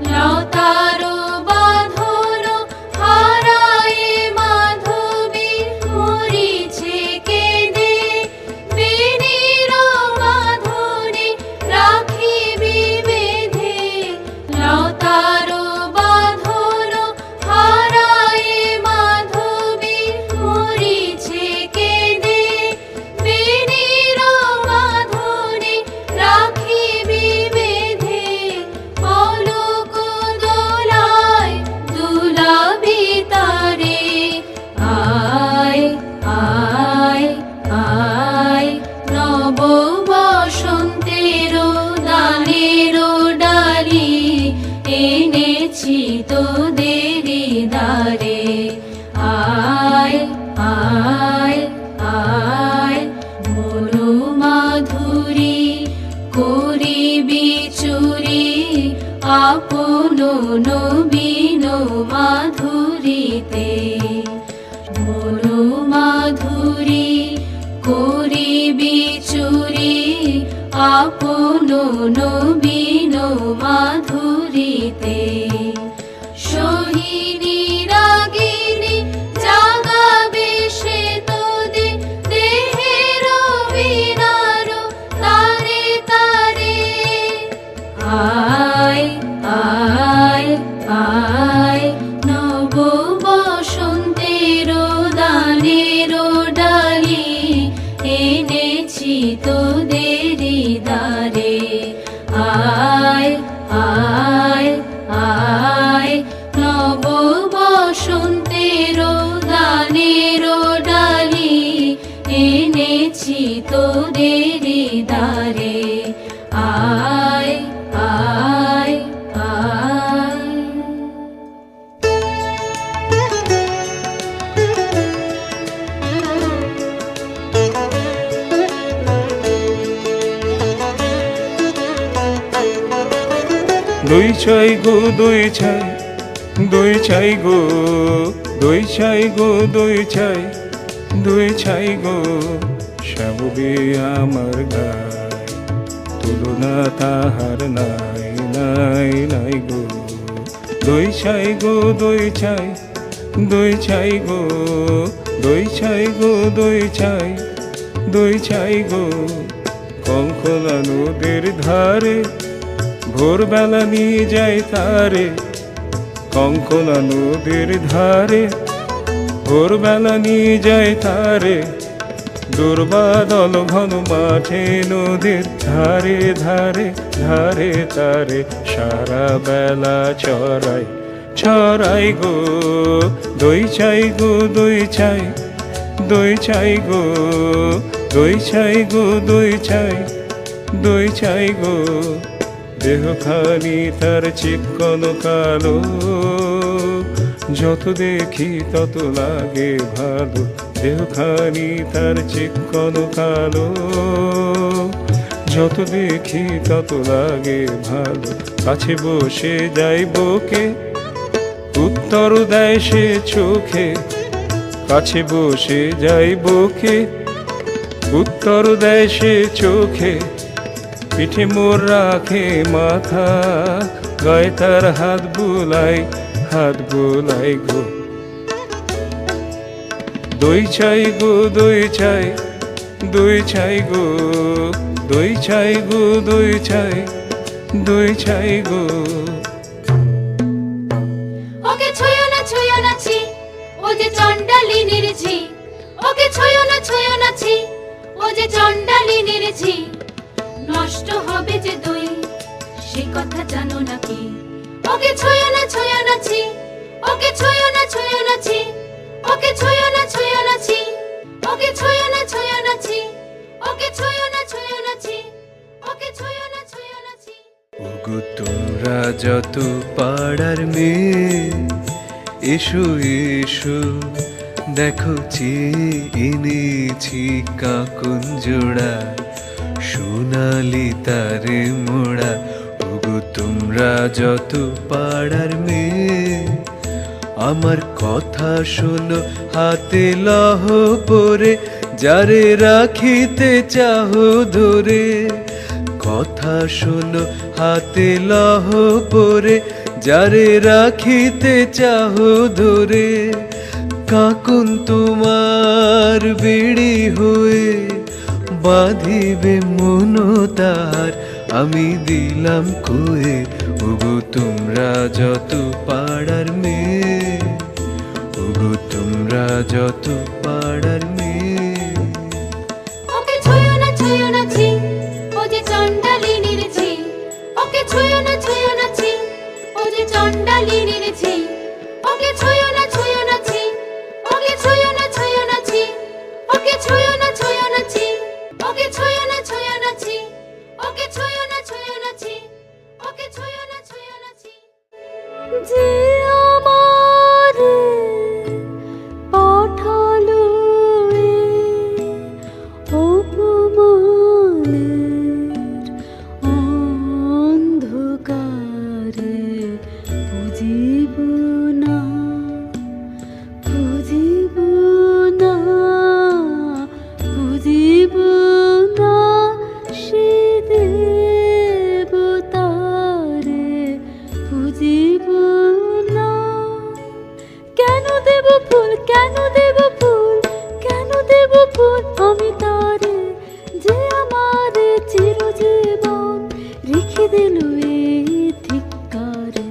লতার বাঁধন হারায়ে মাধবী মরিছে কেঁদে, বেণীর বাঁধনে রাখিবি বেঁধে। লতার বাঁধন হারায়ে মাধবী মরিছে কেঁদে, বেণীর বাঁধনে রাখিবি বেঁধে। পলক দোলায় দুলাবি তারে, আয় আয় আয় নব বসন্তের দানের ডালি এনেছি তোদের দ্বারে। আয় আয় আয় বলো মাধুরী করিবি চুরি, আপন নবীন মাধুরীতে। বলো মাধুরী করিবি চুরি, আপন নবীন মাধুরীতে। সোহিনী রাগিনী জাগাবে সে তোদের দেহের বীণার তারে তারে। আয় আয় আয় নব বসন্তের দানের ডালি এনেছি তোদের দ্বারে। আয় আয় আয় নব বসন্তের দানের ডালি এনেছি তোদের দ্বারে। আয় আয় আয়। দুই ছাই গো দুই ছাই, দুই ছাই গো দুই ছাই গো দুই ছাই, দুই ছাই গো শ্যামবে আমার গায়, তুলনা তাহার নাই নাই নাই গো। দুই ছাই গো দুই ছাই, দুই ছাই গো দুই ছাই গো দুই ছাই, দুই ছাই গো কঙ্কলা নদীর ধারে, ভোরবেলা নিয়ে যাই তারে। কঙ্কলা নদীর ধারে ভোরবেলা নিয়ে যাই তারে, দুর্বাদল ঘন মাঠে নদীর ধারে ধারে ধারে তারে। সারা বেলা ছড়াই ছড়াই গো দুই ছাই গো দুই ছাই, দুই ছাই গো দুই ছাই গো দুই ছাই, দুই ছাই গো দেহখানি তার চিকন কালো, যত দেখি তত লাগে ভালো। দেহখানি তার চিকন কালো, যত দেখি তত লাগে ভালো। কাছে বসে যাই বুকে, উত্তর দেয় সে চোখে। কাছে বসে যাই বুকে, উত্তর দেয় সে চোখে। পিঠে মোর রাখে মাথা, গায়ে তার হাত বুলাই গো। দুই ছাই গো দুই ছাই, দুই ছাই গো দুই ছাই গো দুই ছাই, দুই ছাই গো। ওকে ছুঁয়ো না ছি, ও যে চণ্ডালিনীর ঝি। ওকে ছুঁয়ো না ছি, ও যে চণ্ডালিনীর ঝি। নষ্ট হবে যে দই, সে কথা জানো নাকি? ওকে ছুঁয়ো না ছি, ওকে ছুঁয়ো না ছি, ওকে ছুঁয়ো না ছি, ওকে ছুঁয়ো না ছি, ওকে ছুঁয়ো না ছি, ওকে ছুঁয়ো না ছি। ওগো তোমরা যত পাড়ার মেয়ে, এসো এসো দেখো চেয়ে এনেছি কাকুন জোড়া, সোনালি তারে মোড়া। ওগো তোমরা যত পাড়ার মেয়ে, আমার কথা শোনো হাতে লহ পরে, যারে রাখিতে চাহো ধরে। কথা শোনো হাতে লহ পরে, যারে রাখিতে চাহ ধরে, কাকুন তোমার বিড়ি হয়ে বাঁধিবে মন তার, আমি দিলাম কয়ে। ওগো তোমরা যত পাড়ার মেয়ে, ওগো তোমরা যত পাড়ার মেয়ে। ওকে ছুঁয়ো না ছি, ও যে চণ্ডালিনীর ঝি। ওকে ছুঁয়ো না ছি, ও যে চণ্ডালিনীর ঝি। ওকে ছুঁয়ো না ছি, ওকে ছুঁয়ো না ছি, ওকে ছুঁয়ো না ছি, ওকে ছুঁয়ো না ছি, ওকে ছুঁয়ো না ছি, ওকে ছুঁয়ো না ছি। যে আমারে পাঠালো অপমানের অন্ধকারে, বুঝিব না, বুঝিব না, বুঝিব না সে দেবতারে, বুঝিব না। কেন দেব ফুল, কেন দেব ফুল, কেন দেব ফুল আমি তারে, যে আমারে চিরজীবন রেখে দিল এই ধিক্কারে।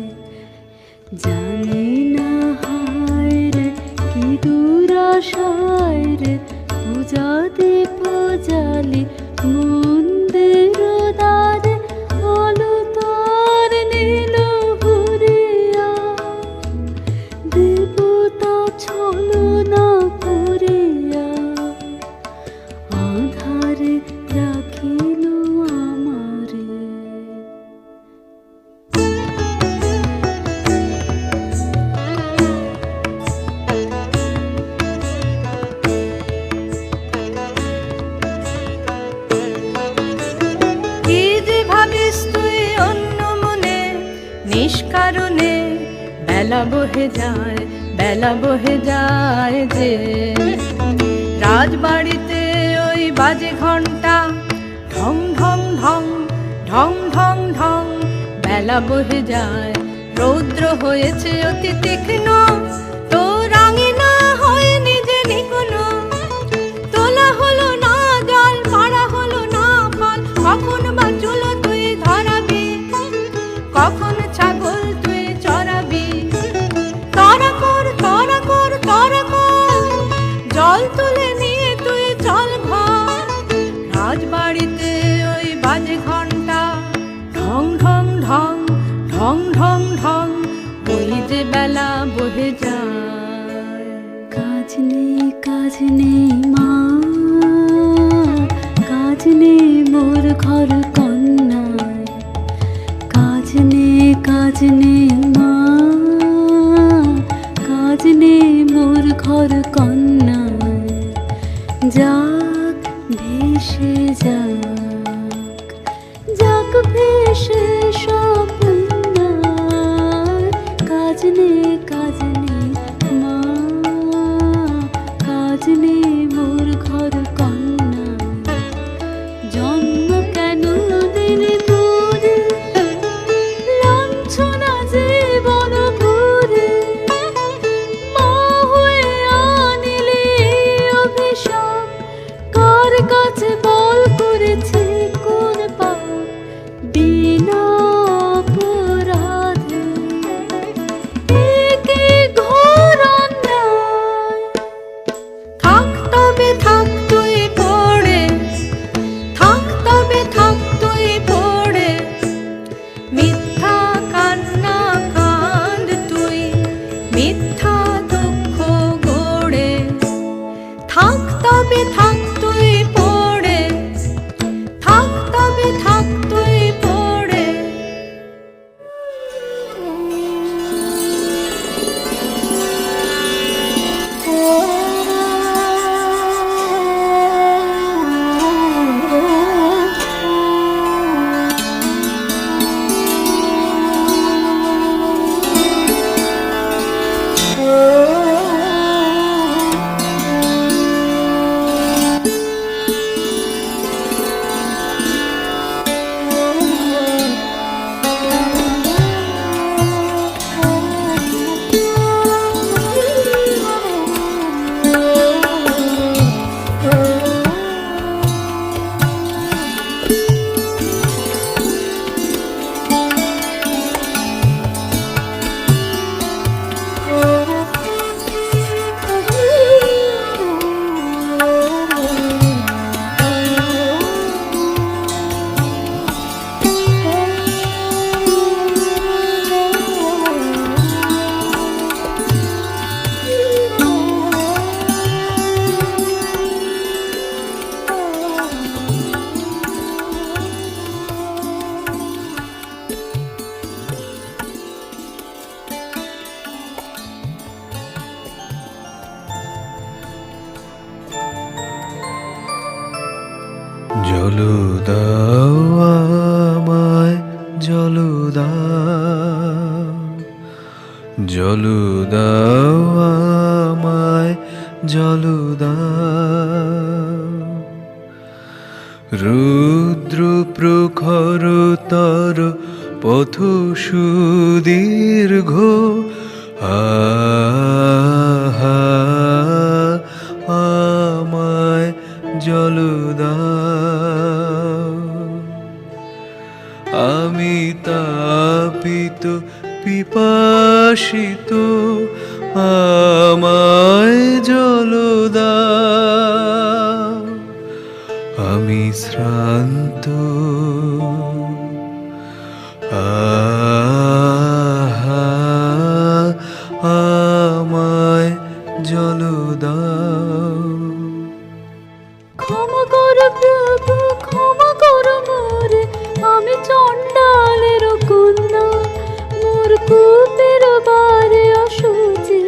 জানি না হায় রে কি দুরাশায় রে, পূজা দীপ জালি মন্দির দ্বারে, আলো তার নীল হরিয়া, দেবতা ছলনা করিয়া আধারে রাখিল আমারে। কি যে ভাবিস তুই অন্য মনে, নিষ্কারণে বেলা বহে যায়, বেলা বহে যায় যে। রাজবাড়িতে ওই বাজে ঘন্টা, ঢং ঢং ঢং, ঢং ঢং ঢং, বেলা বহে যায়। রৌদ্র হয়েছে অতি তীক্ষ্ণ, তো রাঙিনা হয়নি যে নিকোনো। তোলা হলো না জল, মারা হলো না ফল, কখন বা চুলো তুই ধরাবি, কখন ছাগল তুই চড়াবি। তরা কর, তরা কর, তরা কর, জল তুলে নিয়ে তুই চল ঘর। রাজবাড়িতে ওই বাজে ঘন্টা, ঢং ঢং ঢং, ঢং ঢং ঢং, ওই যে বেলা বহে যায়। কাজ নেই মা, কাজ নেই মোর ঘর কন্যায়। কাজ নেই মা, কাজ নেই মোর ঘর কন্যায়। যাক ভেসে যাক, যাক ভেসে সব কন্যায়। কাজ নেই মা, কাজ নেই মোর ঘর কন্যায়। জন্ম কেন দিলি তোর, লাঞ্ছনা যে জল দাও আমায়, জল দাও, জল দাও আমায়, জল দাও। রুদ্র প্রখরতর পথ সুদীর্ঘ, আমায় জল দাও। আমি তাপিত পিপাসিত, আমায় জল দাও। আমি শ্রান্ত, আমায় জল দাও। ক্ষমা করো প্রভু, ক্ষমা করো মোরে, আমি চণ্ডালের কন্যা। মোর কূপের বারে অসুচি,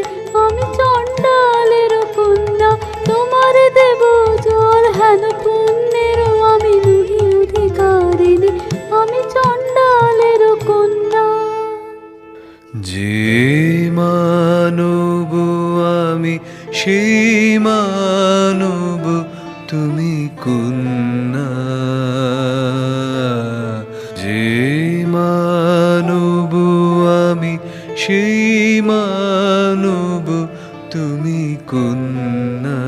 আমি চণ্ডালের কন্যা। তোমারে দেব জল হেন পুণ্যের, আমি নহি অধিকারিণী, আমি চণ্ডালের কন্যা। যে মানব আমি, সেই মানব তুমি কন্যা। যে মানব আমি, সেই মানব তুমি কন্যা।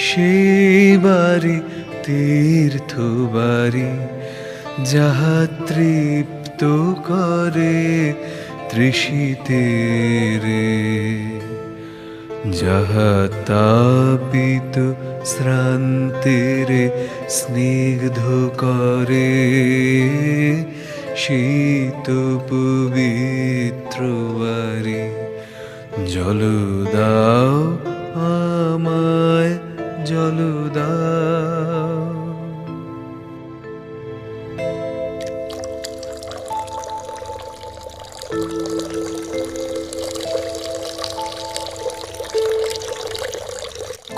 সেই বাড়ি তীর্থ বাড়ি, যাহা তৃপ্ত করে তৃষিতের, যাহা তাপিত শ্রান্তের স্নিগ্ধ করে শীত পবিত্র বাড়ি। জল দাও আমায়, জল দাও।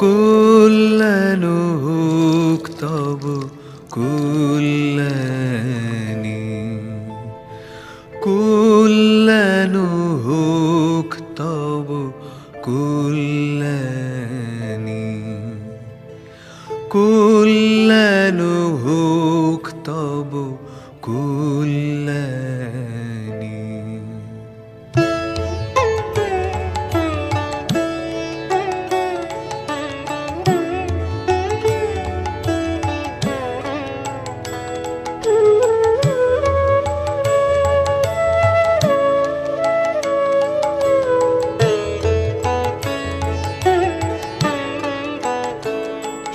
কল্যাণ হোক তব কল্যাণী, কল্যাণ হোক তব কল্যাণী, কল্যাণ হোক তব কল্যাণী।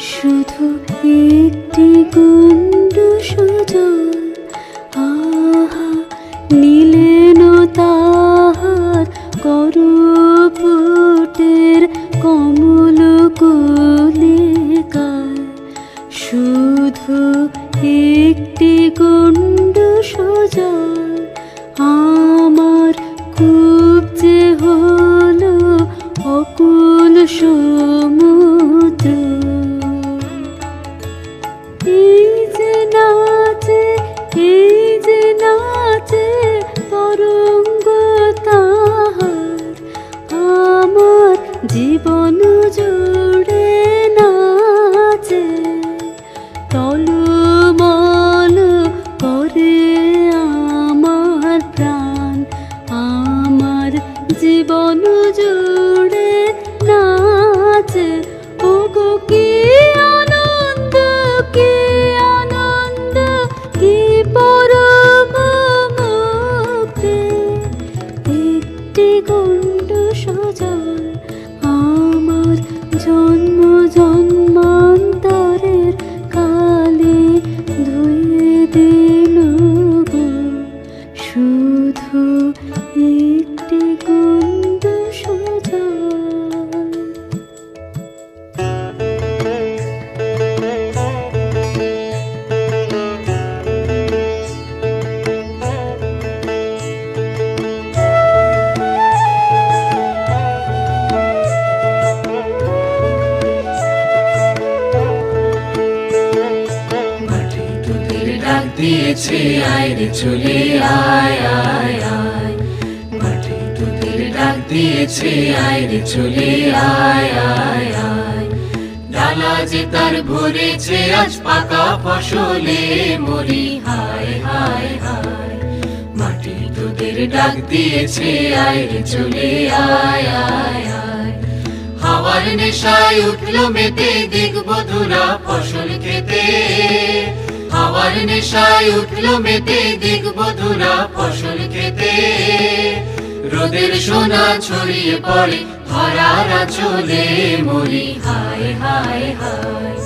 শুধু একটি গুন্ডু সুজল, আহা নীলেন তাহার করপুটের কমল কলিকায়। শুধু একটি গুন্ডু সুজল, আমার কূপ যে হলো অকুল সমুদ্র। এই যে নাচে, এই যে নাচে তরঙ্গ তাহার, আমার জীবন জুড়ে নাচে। টলমল করে আমার প্রাণ, আমার জীবন জুড়ে নাচে। ওগো কি আনন্দ, কি আনন্দ, কি পরম মুক্তি। একটি গণ্ড সজল আমার জন্ম জন্মান্তরের কালে ধুয়ে দিল গো। শুধু একটি গণ্ড সজল। আয় রে চলে আয় আয় আয়, মাটি তোদের ডাক দিয়েছে আয় রে চলে আয় আয় আয়, ডালা যে তার ভরেছে আজ পাকা ফসলে মরি হায় হায় হায়, মাটি তোদের ডাক দিয়েছে আয় রে চলে আয় আয় আয়, হাওয়ার নেশায় উঠলো মেতে দেখব ধুরা ফসল খেতে, হাওয়ার নেশায় উঠলো মেতে দেখব ধুরা ফসল খেতে, রোদের সোনা ছড়িয়ে পড়ে ধরার আঁচলে মরি হায় হায় হায়,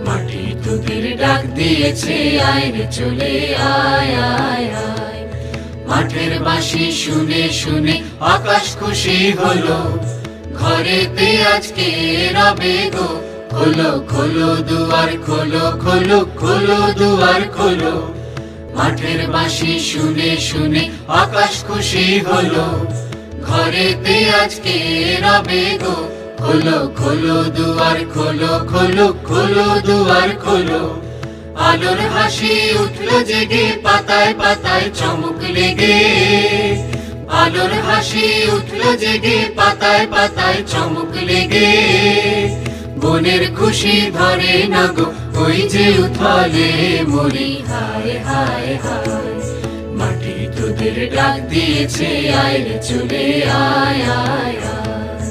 মাটি তোদের ডাক দিয়েছে আয় রে চলে আয় আয় আয়, মাঠের বাঁশি শুনে শুনে আকাশ খুশি হলো, ঘরেতে আজকে রবে গো, খোলো খোলো দুয়ার খোলো খোলো খোলো দুয়ার খোলো, মাঠের বাঁশি শুনে শুনে আকাশ খুশি হলো, ঘরেতে আজকে রবে গো, খোলো খোলো দুয়ার খোলো খোলো খোলো দুয়ার খোলো, আলোর হাসি উঠলো জেগে পাতায় পাতায় চমক লেগে, আলোর হাসি উঠলো জেগে পাতায় পাতায় চমক লেগে, বনের খুশি ধরে না গো ওই যে উথলে মরি হায় হায় হায়, মাটি তোদের ডাক দিয়েছে আয় রে চলে আয় আয় আয়,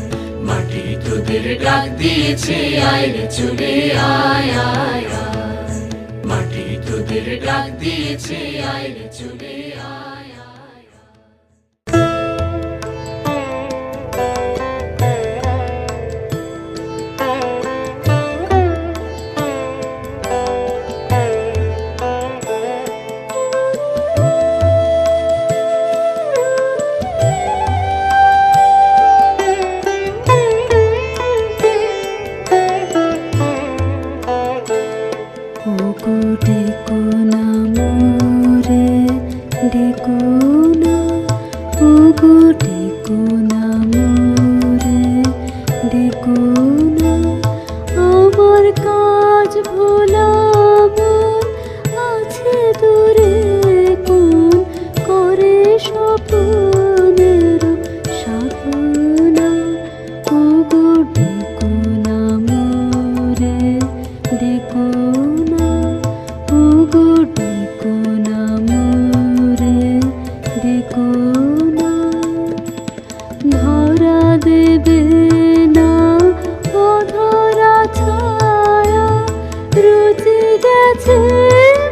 মাটি তোদের ডাক দিয়েছে আয় রে চলে আয় আয় আয়, মাটি তোদের ডাক দিয়েছে আয় রে চলে আয় আয় আয়। আমার কাজ ভোলাম আছে দূরে কোন করে স্বপ্নের সাধনা, ওগো ডেকো না মোরে ডেকো না, ওগো ডেকো না মোরে ডেকো না, ধরা দেবে না অধরা ছায়া, রুচি গেছে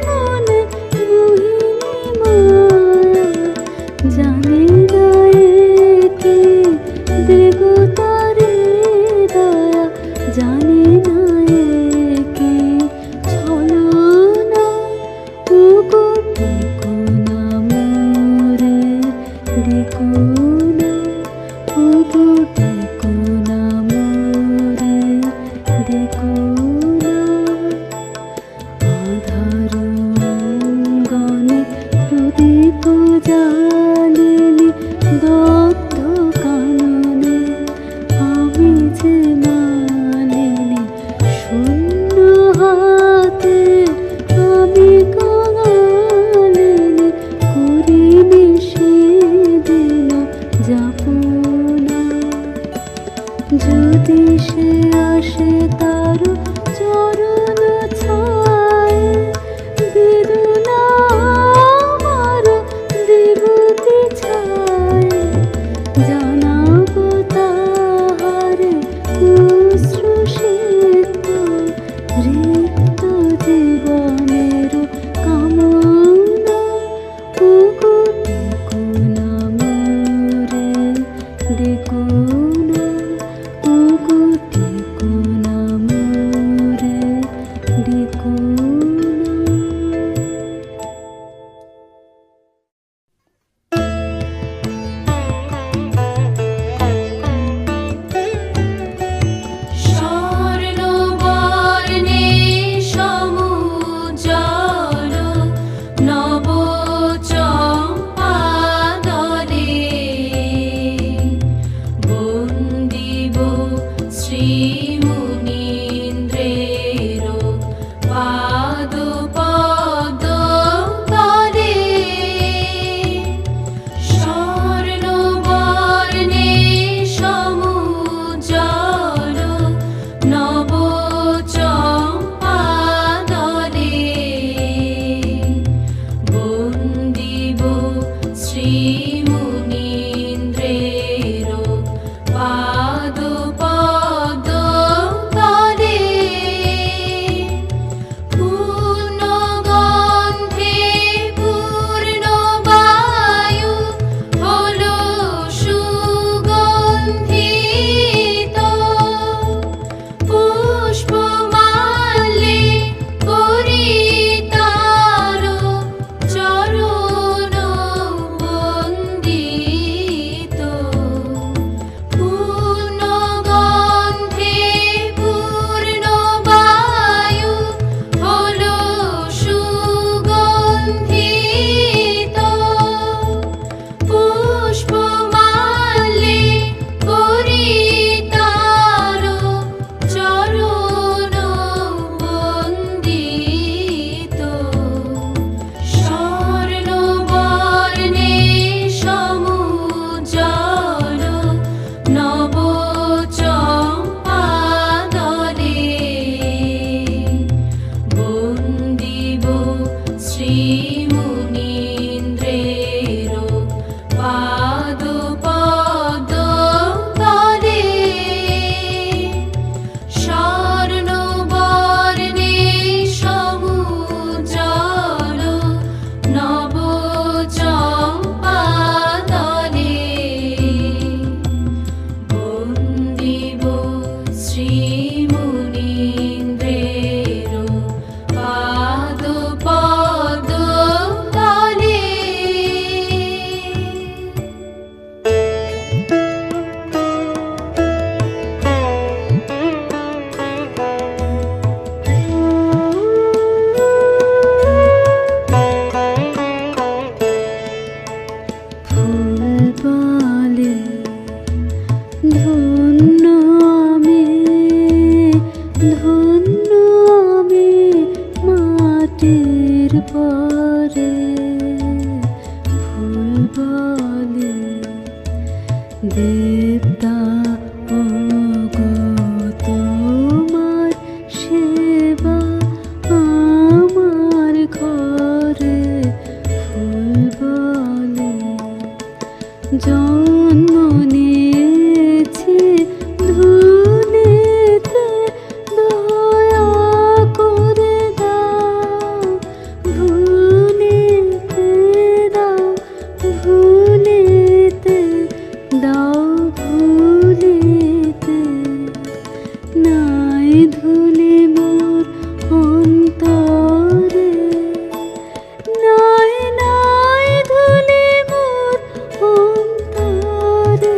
মনে মোহিনী মায়া, জানি না একে দেব তারে দয়া, জানি না একে ছলনা, ওগো ডেকো না মোরে ডেকো না, ওগো ডেকো না মোরে ডেকো না, আধার অঙ্গনে প্রদীপ জ্বালিনি দগ্ধ কাননে, আমি যে মানিনি শূন্য হাতে, আমি কাঙালিনি করিনি সেদিন শ্রীমুনীন্দ্রের পাদ পদ্ম তলে পূর্ণ গন্ধে পূর্ণ বায়ু হলো সুগন্ধিত পুষ্পমাল্যে করি তার চরণ বন্দিত পূর্ণ গন্ধে পূর্ণ বায়ু হলো সুগন্ধিত পুষ্পমাল্যে করি তার চরণ বন্দিত স্বর্ণবর্ণে সমুজ্জ্বল নব চম্পাদলে বন্দিব শ্রীমুনীন্দ্রের পাদ পদ্ম তলে স্বর্ণবর্ণে সমুজ্জ্বল নব চম্পাদলে বন্দিব শ্রীমুনীন্দ্রের পাদ পদ্ম তলে। ফুল বলে ধন্য আমি মাটির পরে ফুল বলে দেবতা ওগো তোমার সেবা আমার ঘরে ফুল বলে জন্ম নিয়েছি ধুলিতে দয়া করে দাও ভুলিতে দাও ভুলিতে দাও ভুলিতে নাই ধুলি মোর অন্তরে নাই ধুলি মোর অন্তরে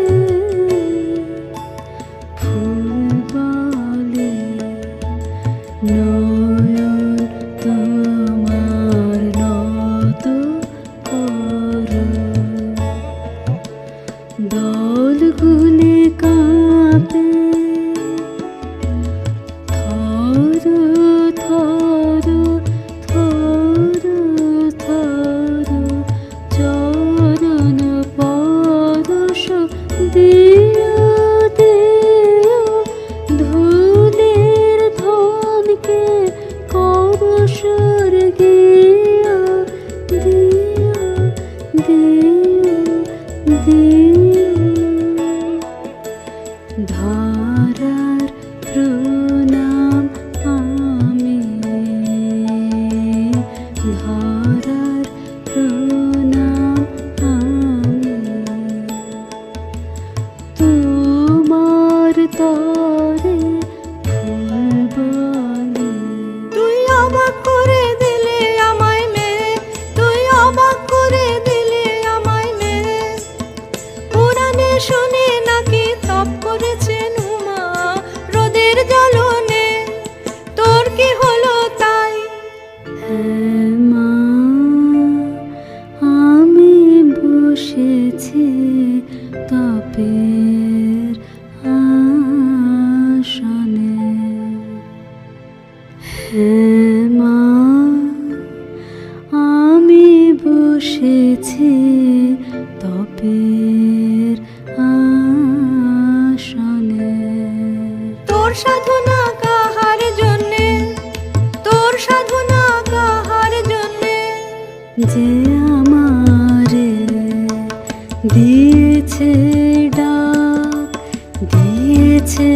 দিয়েছে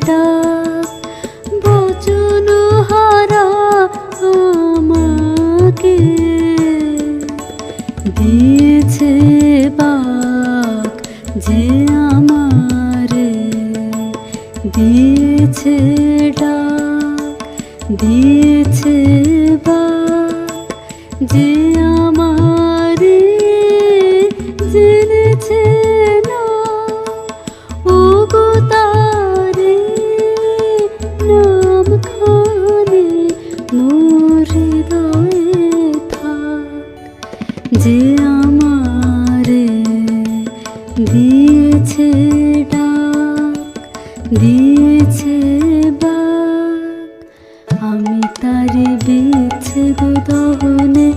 ডাক বচন হারা আমাকে, দিয়েছে বাক যে আমারে, দিয়েছে ডাক দিয়েছে বাক যে আমারে, জেনেছে না ওগো তারে নাম খানে মোর হৃদয়ে থাক, যে আমারে দিয়েছে ডাক দিয়েছে বাক। আমি তারে বিচ্ছেদ দহনে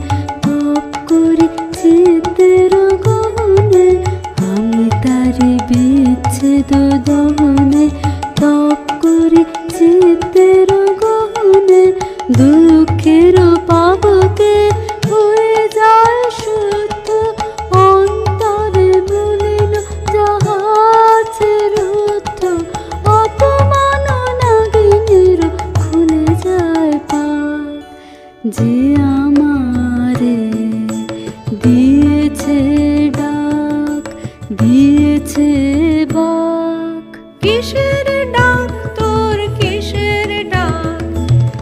তপ করি চিতের গহনে, আমি তারে বিচ্ছেদ দহনে তপ করি চিতের গহনে, দুঃখের পাবকে হয়ে যায় শুদ্ধ অন্তরে বলিল যাহাছে রুদ্ধ, অপমান নাগিনীর খুলে যায় পাক, যে আমারে দিয়েছে ডাক দিয়েছে বাক। কিসের ডাক তোর কিসের ডাক,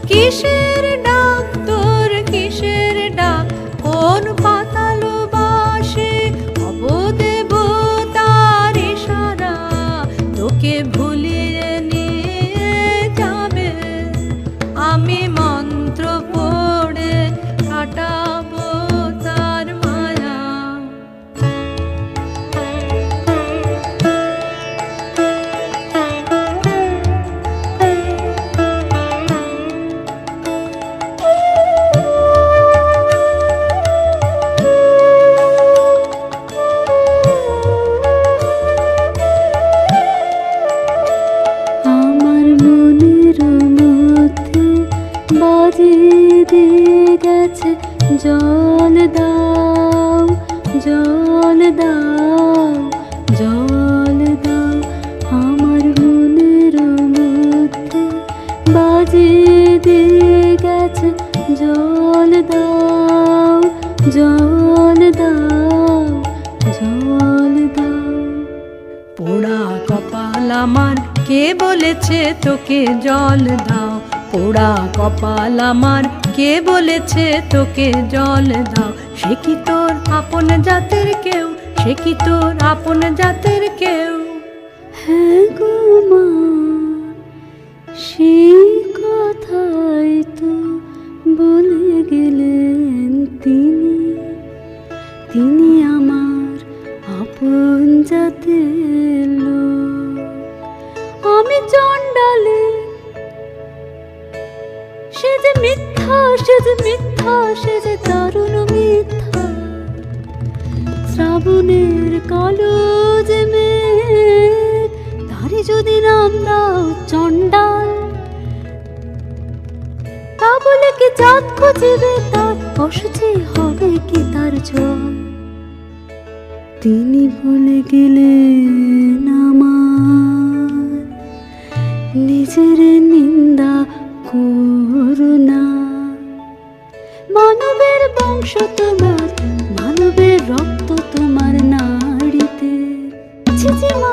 কিসের ডাক তোর কিসের ডাক, কোন পাতাল বাসে অবদেবতার ইশারা তোকে ভুলিয়ে নিয়ে যাবে, আমি মন্ত্র পড়ে কাটাবো তার মায়া। আমার মনের মধ্যে বাজিয়ে দিয়ে গেছে জল দাও জল দাও জল দাও, আমার মনের মধ্যে বাজিয়ে দিয়ে গেছে জল দাও জল দাও জল দাও। পোড়া কপাল আমার কে বলেছে তোকে জল দাও, পোড়া কপাল আমার কে বলেছে তোকে জল দাও, সে কি তোর আপন জাতের কেউ, সে কি তোর আপন জাতের কেউ। হ্যাঁ গো মা, সেই কথাই তো বলে গেলেন তিনি, তিনি আমার আপন জাতের লোক। আমি চণ্ডালে সে যে মিথ্যা সে যে মিথ্যা সে যে দারুণ মিথ্যা, শ্রাবণের কালো যে মেঘ তারে যদি নাম দাও চণ্ডাল, তা বলে কি জাত খুঁজিবে তার, অসুচি হবে কি তার জল। তিনি বলে গেলেন আমার নিজের নিন্দা করুণা, মানবের বংশ তোমার, মানবের রক্ত তোমার নাড়িতে, ছিছি মা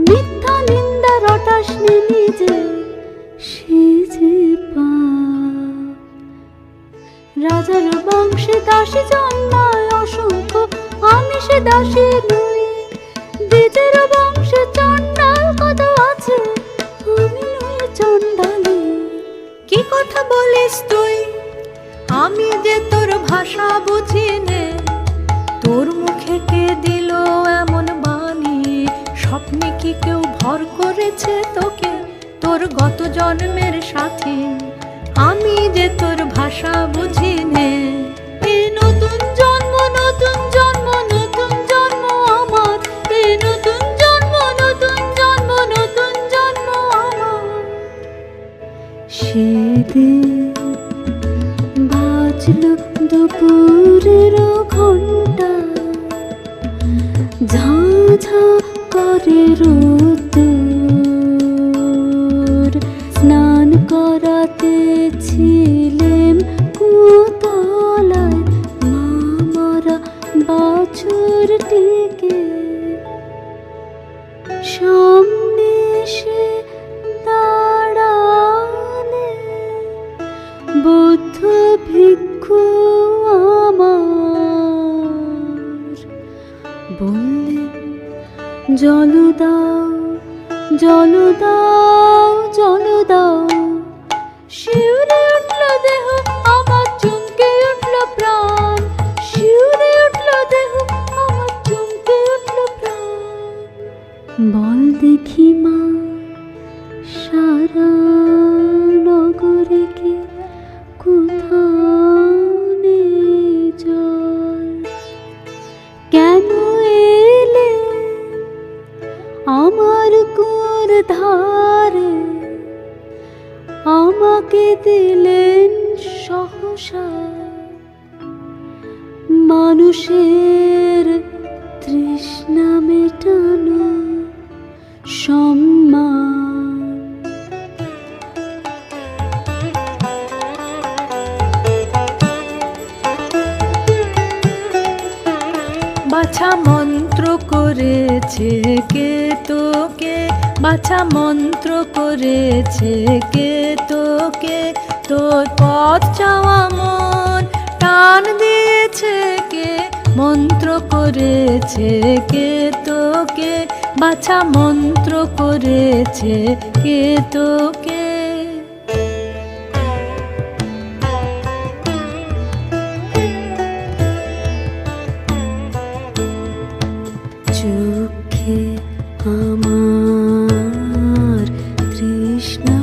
মিথ্যা নিন্দা রটাস নে নিজে, সে যে পাপ। রাজার বংশে দাসী জন্মায় অসংখ্য, আমি সে দাসী নই, দ্বিজের বংশে চণ্ডাল কত আছে, আমি নই চণ্ডালী। কি কথা বলিস তুই, আমি যে তোর ভাষা বুঝি নে, তোর মুখে কে দিল এমন বাণী, স্বপ্নে কি কেউ ভর করেছে তোকে, তোর গত জন্মের সাথী, আমি যে তোর ভাষা বুঝি নে। এই নতুন জন্ম নতুন জন্ম নতুন জন্ম আমার, এই নতুন জন্ম নতুন জন্ম নতুন জন্ম আমার। সেদিন বাজল দুপুরের ঘণ্টা, ঝাঁ ঝাঁ করে রোদ, দিকে সামনে এসে দাঁড়ালে বৌদ্ধ ভিক্ষু আমার বললেন, জল দাও, জল দাও, জল দাও। শিউরে উঠল দেহ আমার, চমকে উঠল প্রাণ। শিউরে উঠল দেহ আমার, চমকে উঠল প্রাণ। বল দেখি মা, সারা নগরে কি কোথাও নেই জল? কেন এলে আমার কুয়োর ধারে? আমাকে দিলেন সহসা মানুষের তৃষ্ণা মেটানো সম্মান। বাছা মন্ত্র করেছে কে তোকে, বাছা মন্ত্র করেছে কে তোকে? তোর পথ চাওয়া মন টান দিয়েছে কে? মন্ত্র করেছে কে তোকে? বাছা মন্ত্র করেছে কে তোকে? চোখে আমার তৃষ্ণা,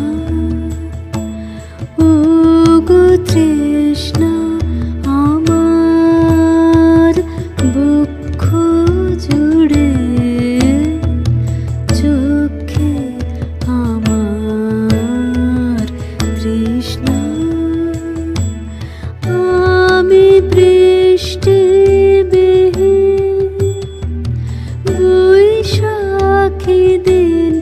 ওগো তৃষ্ণা আমার বক্ষ জুড়ে। চোখে আমার তৃষ্ণা, আমি বৃষ্টি বেহে বৈশাখী দিন,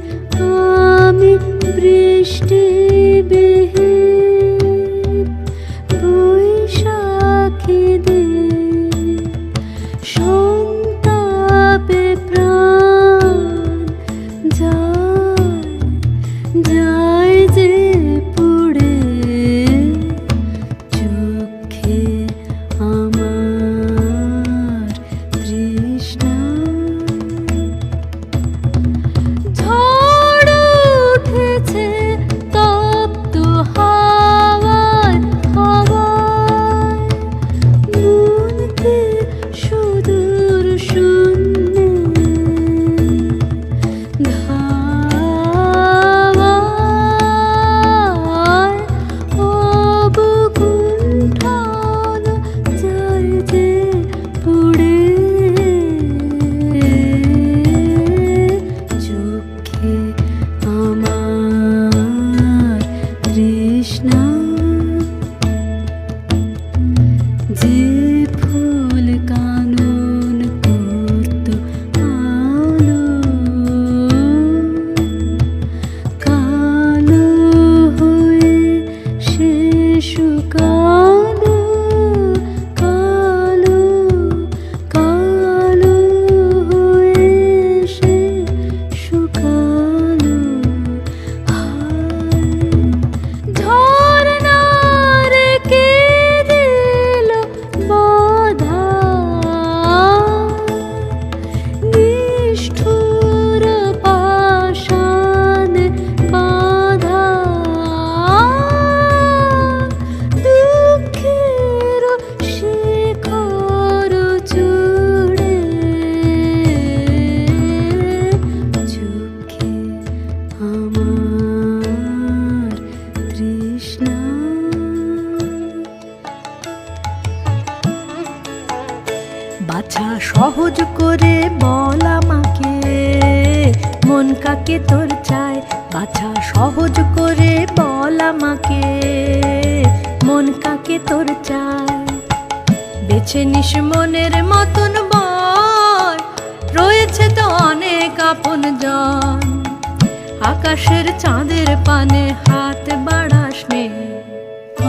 আমি বৃষ্টি বেহে বৈশাখী দিন। সন্তাপে প্রাণ যায় যায় যে পুড়ে। চোখে আমার তৃষ্ণা, ঝড় উঠেছে তপ্ত হাওয়ায় হাওয়ায়, মনকে সুদূর শূন্যে ধাওয়ায়। অবগুণ্ঠন যায় যে পুড়ে। চোখে আমার তৃষ্ণা, যে ফুল কানন করত আলো, কালো হয়ে সে শুকালো। কালো কালো হয়ে সে শুকালো। ঝরনা রেখে দিল বাধা, নিষ্ঠুর পাষাণ বাধা। দুঃখের শিখর চূড়ে। চোখে আমার তৃষ্ণা। বাছা সহজ করে বল আমাকে, মন কাকে তোর চায়? বাছা সহজ করে বল আমাকে, মন কাকে তোর চায়? বেছে নিস মনের মতন বল, রয়েছে তো অনেক আপন জন। আকাশের চাঁদের পানে হাত বাড়াস নে।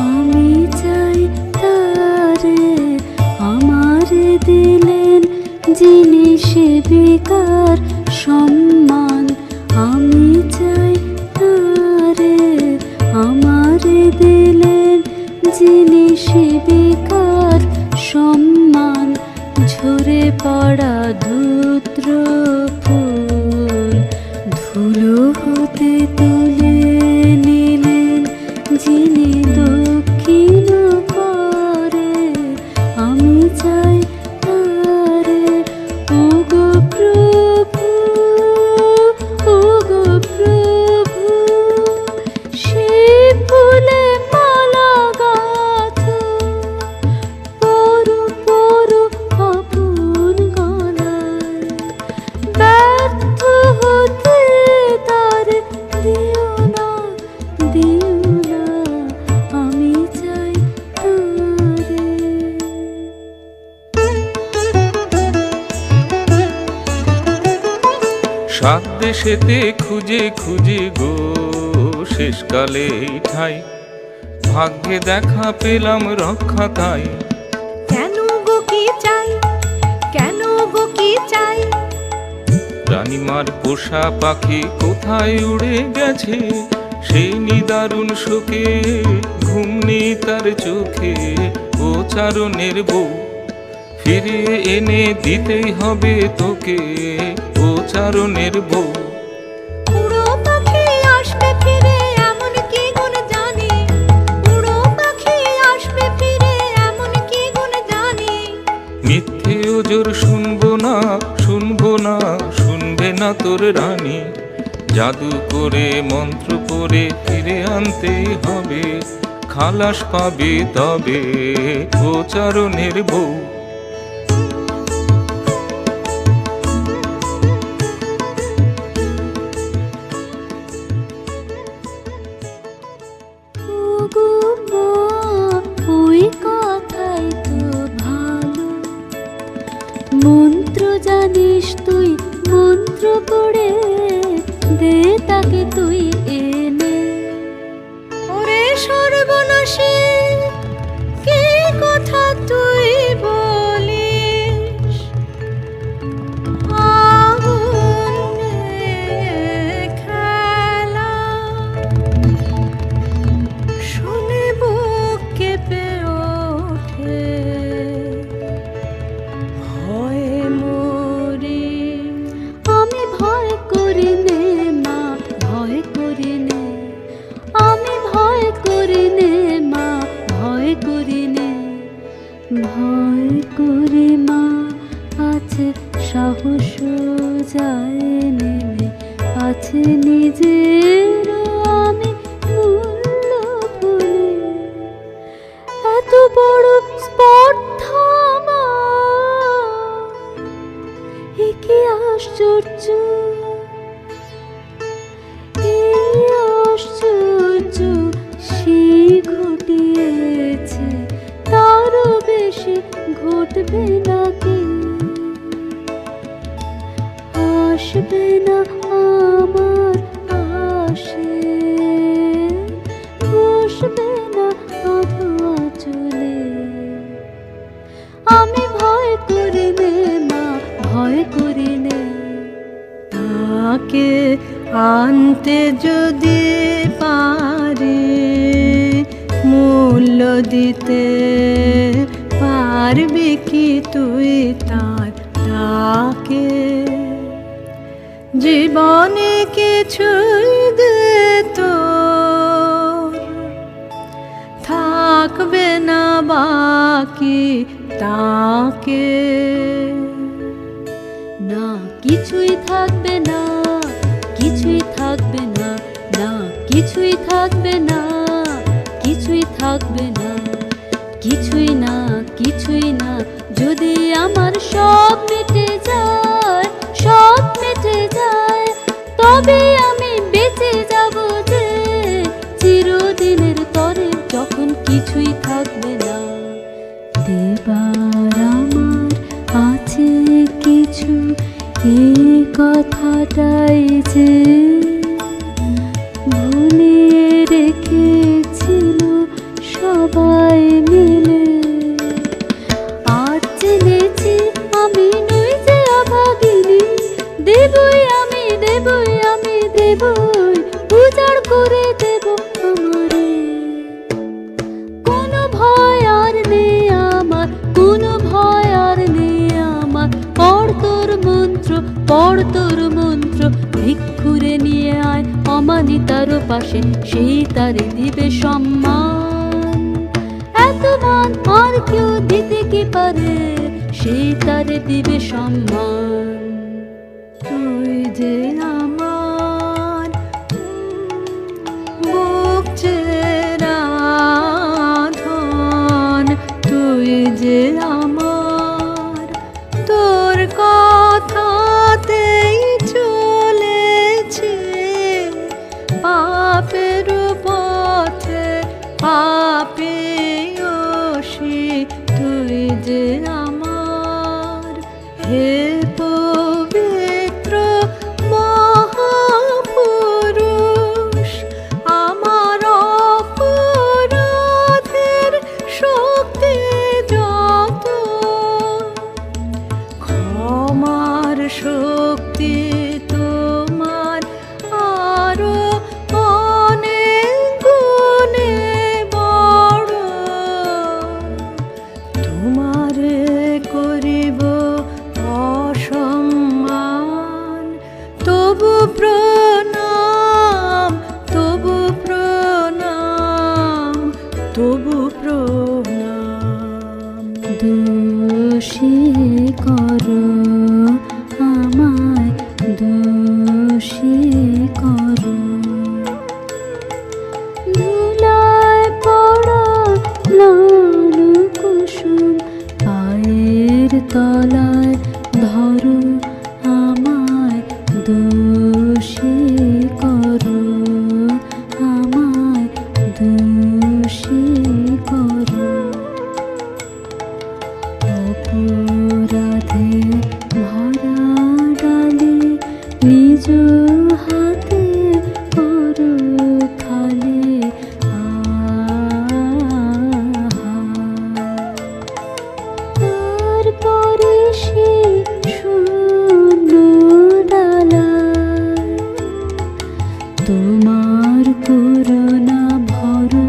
আমি চাই তারে আমার দিলেন জিনিসে বেকার সম্মান আমি চাই তারে, আমারে দিলেন জিনিসে বেকার সম্মান, ঝরে পড়া ধূত্র ফুল ধুলো হতে তুলে নিলেন যিনি দক্ষিণ করে, আমি চাই তারে। ওগো প্রভু, ওগো প্রভু, সেই ফুলে মালা গাঁথো, পরু পরু আপন গলায়, ব্যর্থ হতে তারে দিও না, দিও না, আমি চাই তারে। সাত দেশেতে খুঁজে খুঁজে গো শেষকালে এই ঠাই, ভাগ্যে দেখা পেলাম রক্ষা তাই। কেন গো কি চাই, কেন গো কি চাই, রানীমার পোষা পাখি কোথায় উড়ে গেছে, সেই নিদারুণ শোকে ঘুম নেই তার চোখে। ও চারণের বউ ফিরিয়ে এনে দিতেই হবে তোকে, ও চারণের বউ। উড়ো পাখি আসবে ফিরে এমন কি গুণ জানি, উড়ো পাখি আসবে ফিরে এমন কি গুণ জানি। মিথ্যে ওজোর শুনবো না, শুনবো না, শুনবে না তোর রানী। জাদু করে মন্ত্র পড়ে ফিরে আনতেই হবে, খালাস পাবে তবে ও চারণের বউ। ওগো মা, ওই কথাই তো ভালো, মন্ত্র জানিস তুই, মন্ত্র পড়ে দে তাকে তুই এনে। ওরে সর্বনাশী, কি কথা তুই বলিস, আগুন খেলা শুনে বুক কেঁপে ওঠে, ভয়ে মরি। আমি ভয় করি নে মা, ভয় করি নে, আমি ভয় করি নে মা, ভয় করি নে, ভয় করি মা, আছে সাহস যায় নেমে, আছে নিজের আমি মূল্য ভুলে। এত বড় স্পর্ধা আমার, এ কি আশ্চর্য, এই আশ্চর্য সে ঘটিয়েছে, তারও বেশি ঘটবে নাকি, আসবে না আমার পাশে, বসবে না অধোয়া চলে। আমি ভয় করি নে মা, ভয় করি নে, তাকে আনতে যদি পারি, মূল্য দিতে পারবি কি তুই তার তাকে। জীবনে কিছুই দে তোর, থাকবে না বাকি তাকে। না কিছুই থাকবে না, কিছুই থাকবে না, না কিছুই থাকবে না, কিছুই থাকবে না, কিছুই না, কিছুই না। যদি আমার সব মিটে যায়, সব মিটে যায়, তবে আমি বেঁচে যাব যে চিরদিনের তরে, যখন কিছুই থাকবে না। দেবার আমার আছে কিছু, এই কথাটাই যে ভুলিয়ে রেখেছিল সবাই মিলে। আজ জেনেছি আমি নই যে দেবই আমি দেবই আমি দেবই উজাড় করে দেব আমারে। কোনো ভয় আর নেই আমার, কোনো ভয় আর নেই আমার। পড় তোর মন্ত্র, পড় তোর মন্ত্র, ভিক্ষুরে নিয়ে আয় অমানিতার পাশে, সেই তারে দিবে সম্মান। এত মান আর কেউ দিতে কি পারে, সেই তারে দিবে সম্মান। তুই যে আমার বুক চেরা ধন, তুই যে আমার, তোর কথাতেই চলেছে পাপের পথে পাপে অসি। তুই যে আমার হে পবিত্র মহাপুরুষ, আমার অপরাধের শক্তি যত, ক্ষমার শক্তি তোমার আরো অনেক গুণে বড়। তোমারে করিব অসম্মান, তবু প্রণাম, তবু প্রণাম, তবু প্রণাম। দোষী করো আমায়, দোষী করো। ধুলায় পড়া লাল কুসুম পায়ের তলায় ধরো আমায়, দোষী করো আমায়, দোষী করো। অপরাধে ভরা ডালে নিজ হাতে করো খালি আহা। তারপরে সে শূন্য ডালায় তোমার করুণা ভরো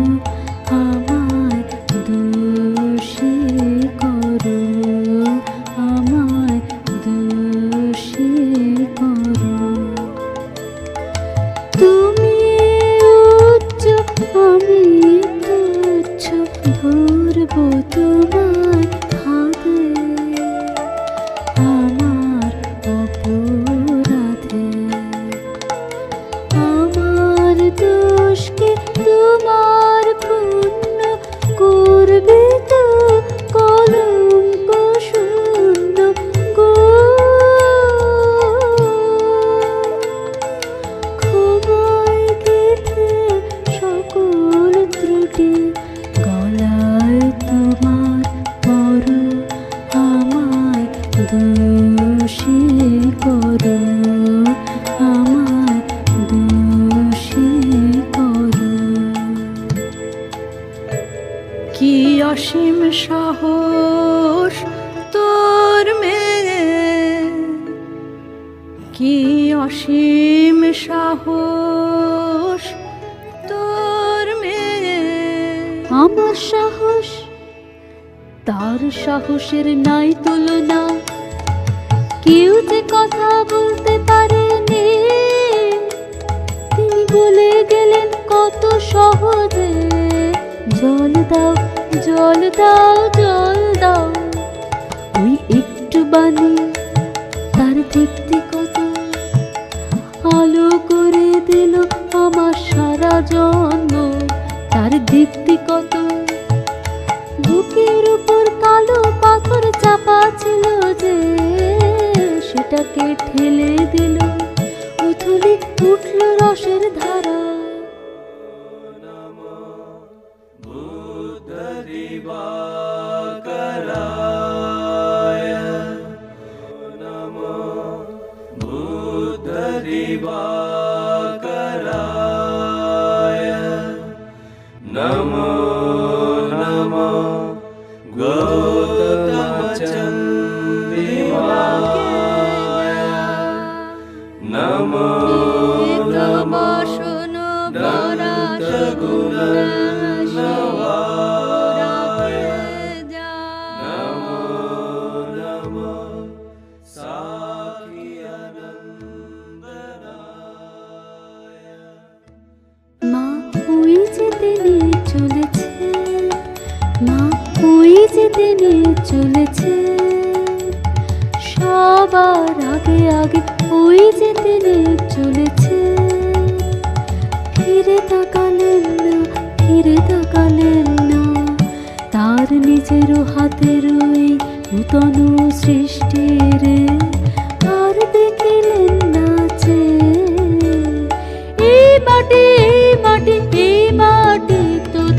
আমায়, দোষী করো আমায়, দোষী করো। তুমি উচ্চ আমি তুচ্ছ, ধরব তোমায় হাতে আমার অপরাধে। আমার দোষকে তোমার পুণ্য করবে তো কলঙ্ক শূন্য গো। ক্ষমায় গেথে সকল ত্রুটি, গলায় তোমার পরো আমায়, দোষী করো আমায়, দোষী করো। কি অসীম সাহস তোর মেয়ে, কি অসীম সাহস তোর মেয়ে। আমার সাহস তার সাহসের নাই তুলনা, কেউ যে কথা বলতে পারেনি। তিনি বলে গেলেন কত সহজে, জল দাও জল দাও জল দাও। ওই একটু বাণী তার দীপ্তি কত, আলো করে দিল আমার সারা জন্ম। তার দীপ্তি কত, বুকের উপর কালো পাথর চাপা ছিল যে, সেটাকে ঠেলে দিল উথলে উঠল রসের ধারা। नमो नमो गौतम चंद्रिमाय। বসন পরাশগুণ মা ওই যেতে নিয়ে চলেছে, মা ওই যেতে নিয়ে চলেছে, সবার আগে আগে ওই যেতে নিয়ে চলেছে। ফিরে তাকালেন না, ফিরে তাকালেন না, তার নিজেরও হাতের ওই নূতন সৃষ্টির আর দেখিলেন না যে এই মাটি, এই মাটি, এই মাটি তোর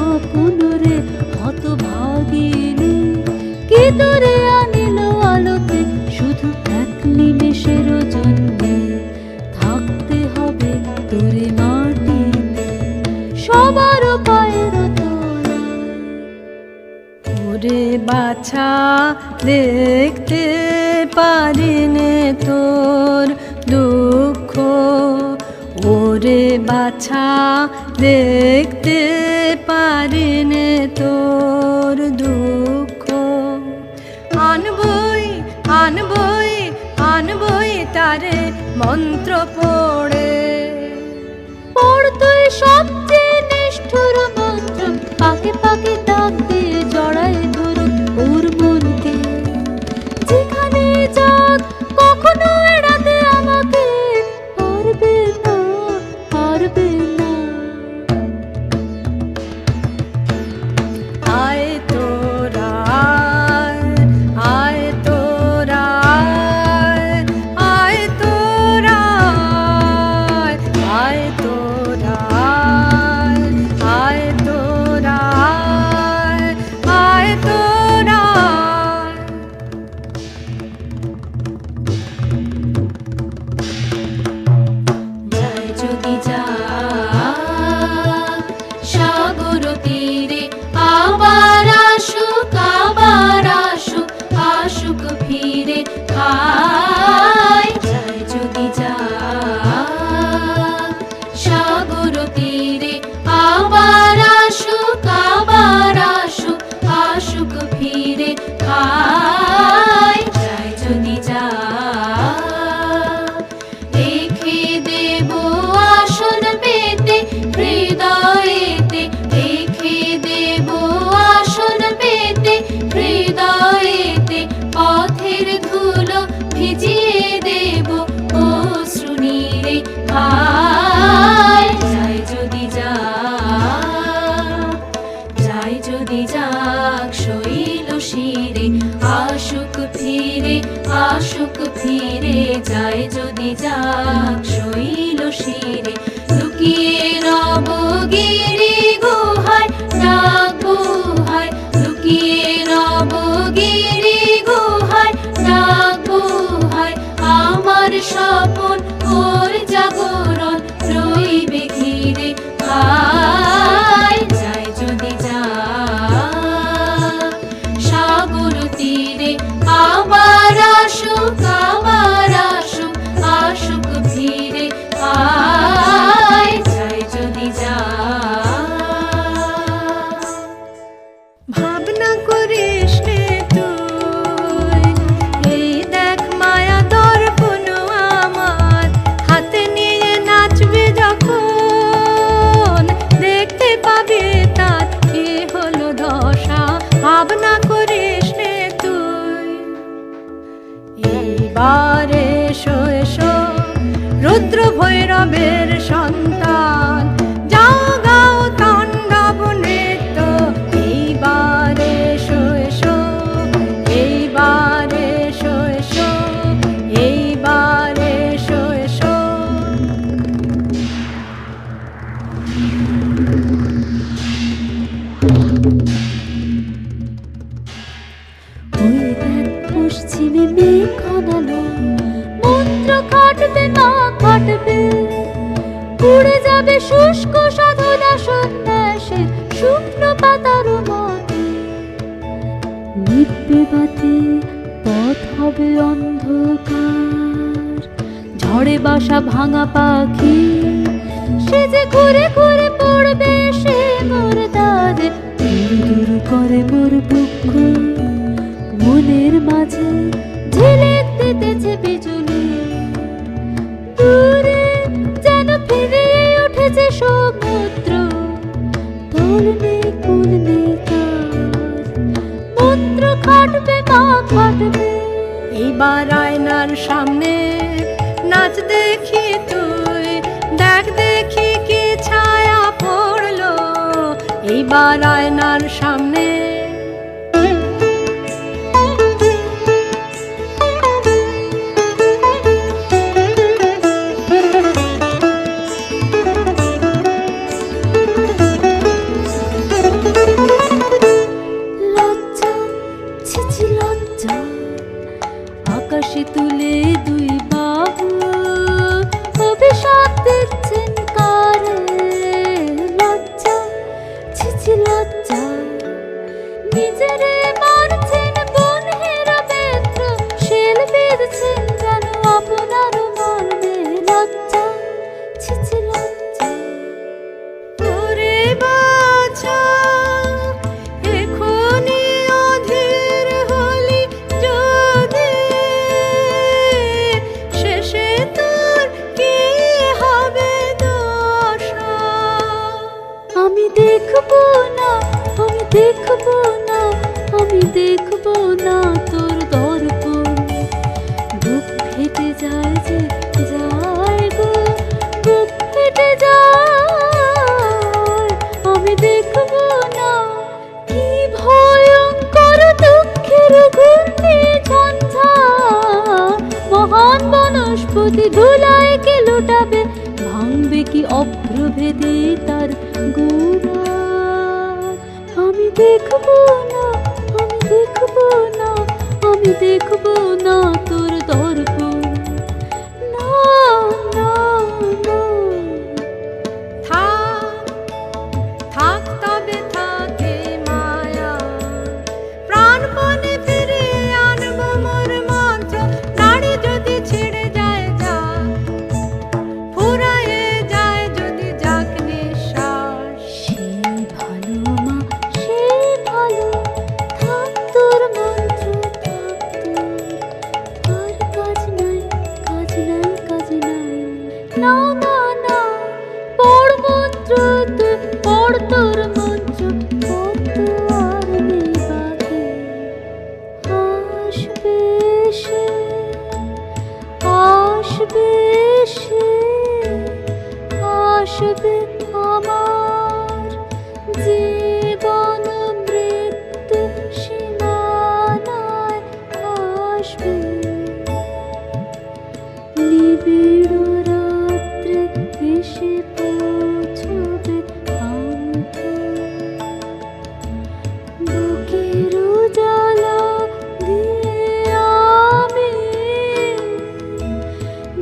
আপন রে হতভাগিনী, কি তোরে আনিল আলোতে শুধু এক নিমেষের জন্যে। থাকতে হবে তোরে মাটিতে সবার পায়ের তলায়। ওরে বাছা দেখতে পারিনে তোর দুঃখ, ওরে বাছা দেখতে পারিনে তোর দুঃখ। আনবই আনবই আনবই তারে মন্ত্র পড়ে, পড়তোই সবচেয়ে নিষ্ঠুর মন্ত্র, পাকে পাকে ডাক দিয়ে জড়ায় ধরে ওর মনকে। যেখানে যাক কখনো এড়াতে আমাকে পারবে না, পারবে না। আয় তোরা আয় তোরা আয় তোরা আয় তোরা আয় তোরা আয় তোরা। যায় যদি যাক সাগর তীরে, আবার আসুক, আবার আসুক, আসুক ফিরে আয়। যায় যদি যাক সাগর তীরে, আবার আসুক, আবার আসুক, আসুক ফিরে আয়। যায় যদি যাক রেখে দেব আসন পেতে হৃদয়েতে, রেখে দেব আসন পেতে হৃদয়েতে, পথের ধুলো ভিজিয়ে দেব অশ্রু নীরে আয়। যাই যদি যাক, যাই যদি যাক শৈল শিরে, আসুক ফিরে, আসুক ফিরে, যাই যদি যাক শৈল শিরে। লুকিয়ে রব গিরি গুহায় ডাক গুহায়, লুকিয়ে রব গিরি গুহায় ডাক গুহায়, আমার স্বপন ওর জাগরণ রইবে ঘিরে আয়। যাই যদি যাক সাগর তীরে, আবার আসুক, আবার আসুক, আসুক ফিরে আয়। যাই যদি যাক ভাবনা করিস নে তুই, এই দেখ মায়া দর্পণ আমার হাতে নিয়ে নাচবে যখন, দেখতে পাবি তার কি হলো দশা। ভাবনা করিস নে তুই, এইবার এসো এসো রুদ্র ভৈরবের সন্তান, যাও গাও তাণ্ডব নৃত্য। এইবার এসো এসো, এইবার এসো এসো, এইবার এসো এসো। ওই দেখ পশ্চিমে মেঘ ঘনালো, মন্ত্র খাটবে না খাটবে, উড়ে যাবে শুষ্ক সাধনা সন্ন্যাসে শুকনো পাতার মতে। নিব্বে বাতি পথ হবে অন্ধকার, ঝড়ে বাসা ভাঙা পাখি, সে যে ঘুরে ঘুরে পড়বে সে মোর দাদে, দূর দূর করে মোর দুঃখ মনের মাঝে ঝিলিক দিতেছে বিজুলি, দূরে যেন ফিরে উঠেছে সমুদ্র, তল নেই কুল নেই তার, মন্ত্র খাটবে মা খাটবে। এইবার আয়নার সামনে নাচ দেখি তুই, দেখ দেখি কি ছায়া পড়লো, এইবার আয়নার সামনে। লজ্জা ছিছি লজ্জা, আকাশে তুলে দুই বাহু অভিশাপ দিচ্ছেন কারে, লজ্জা ছিছি লজ্জা, নিজেরে মারছেন বনের বেত্র, শেল বেঁধছেন যেন আপনার মর্মে, লজ্জা ছিছি লজ্জা। ওরে বাছা এখনি অধীর হলি যদি, শেষে তোর কি হবে দশা। আমি দেখবো না, আমি দেখবো না, আমি দেখবো না তোর দর্পণ, বুক ফেটে যায় যে যায় গো, বুক ফেটে যায়, আমি দেখবো না কি ভয়ঙ্কর দুঃখের ঘূর্ণি ঝঞ্ঝা, মহান বনস্পতি ধুলায় কে লুটাবে, ভাঙবে কি অভ্রভেদে তার গোড়া, আমি দেখবো না, আমি দেখবো না, আমি দেখবো না তোর দর্পণ, না না না। থাক থাক তবে থাকে মায়া, প্রাণপণে ফিরে আনবো মোর মন্ত্র, নাড়ি যদি ছিঁড়ে যায় যা, ফুরায়ে যায় যদি যাক নিঃশ্বাস। সে ভালো মা সে ভালো, থাক তোর মন্ত্র থাক তোর, আর কাজ নাই কাজ নাই কাজ নাই, না না না, পড় মন্ত্র তুই পড় তোর মন্ত্র, কত আর নেই বাকি, আসবে সে আসবে সে, আসবে আমার জীবন মৃত্যু সীমানায়, আসবে নিবিড় রাত্রে এসে পৌঁছবে শান্ত, বুকের জ্বালা দিয়ে আমি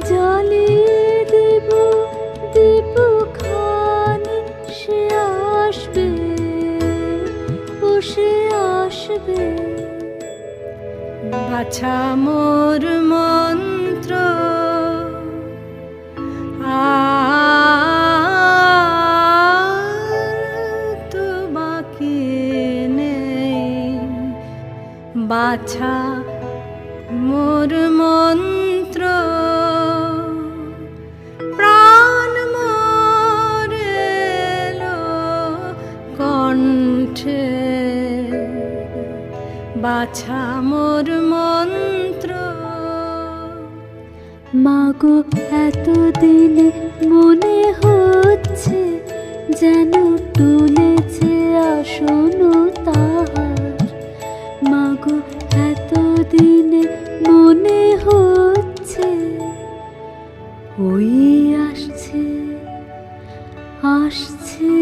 জ্বালিয়ে দেব দীপ খানি, সে আসবে ও সে আসবে। বাছা মোর মন্ত্র আর তো বাকি নেই, বাছা মোর মন্ত্র, প্রাণ মোর এলো কণ্ঠে, বাছা মোর মন্ত্র। মাগো এতদিনে মনে হচ্ছে যেন তুলেছে আসন তাহার, মাগো এতদিনে মনে হচ্ছে ওই আসছে আসছে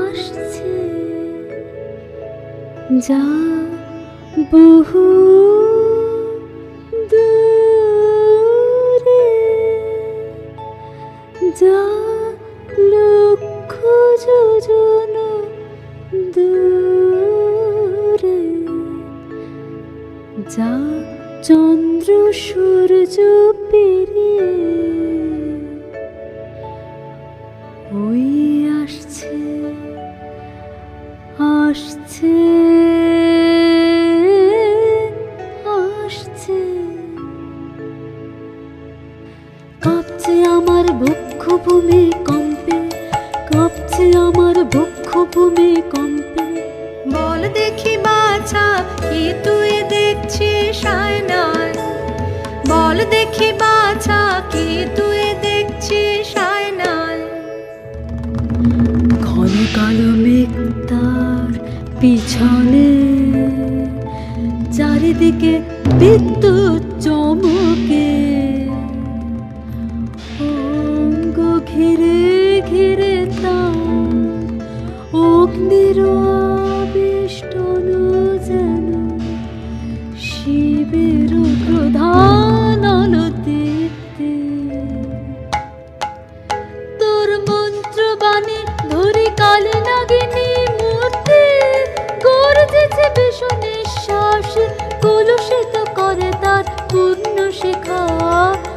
আসছে, যা বহু দূরে, যা লক্ষ যোজন দূরে, যা চন্দ্র চন্দ্র সূর্য পেরিয়ে ওই আসছে আসছে আসছে কাঁপছে আমার বক্ষভূমি কম্পে, কাঁপছে আমার বক্ষভূমি কম্পে। বল দেখি বাছা কি তুই দেখছিস আয়নায়, বল দেখি বাছা কি তুই দেখছিস আয়নায়। ঘন কালো মেঘ তার পিছনে, চারিদিকে বিদ্যুৎ চমকে, অঙ্গ ঘিরে ঘিরে তার অগ্নির আবেষ্টন যেন শিবের প্রধান আলোতে। তোর মন্ত্রবাণী ধরি কালে নাগিনী মূর্তি গর্জেছে ভীষণ নিঃশ্বাস, কলুষিত করে তার পূর্ণ শিখা,